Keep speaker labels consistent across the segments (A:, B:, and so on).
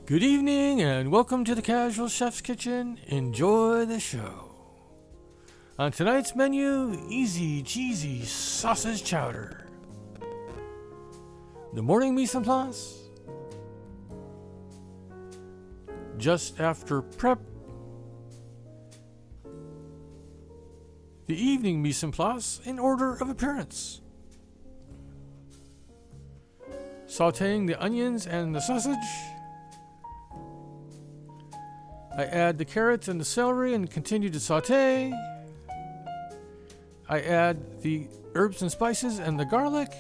A: Good evening and welcome to the Casual Chef's Kitchen. Enjoy the show. On tonight's menu, easy cheesy sausage chowder. The morning mise en place. Just after prep. The evening mise en place in order of appearance. Sauteing the onions and the sausage. I add the carrots and the celery and continue to saute. I add the herbs and spices and the garlic.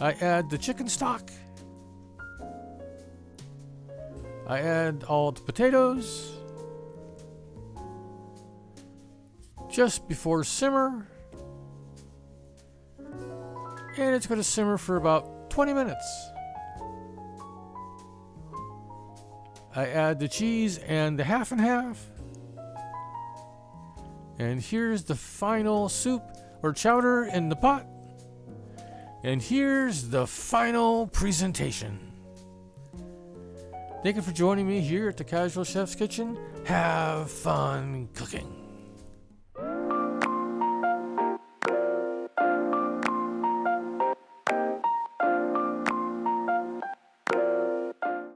A: I add the chicken stock. I add all the potatoes. Just before simmer. And it's going to simmer for about 20 minutes. I add the cheese and the half and half. And here's the final soup or chowder in the pot. And here's the final presentation. Thank you for joining me here at the Casual Chef's Kitchen. Have fun cooking.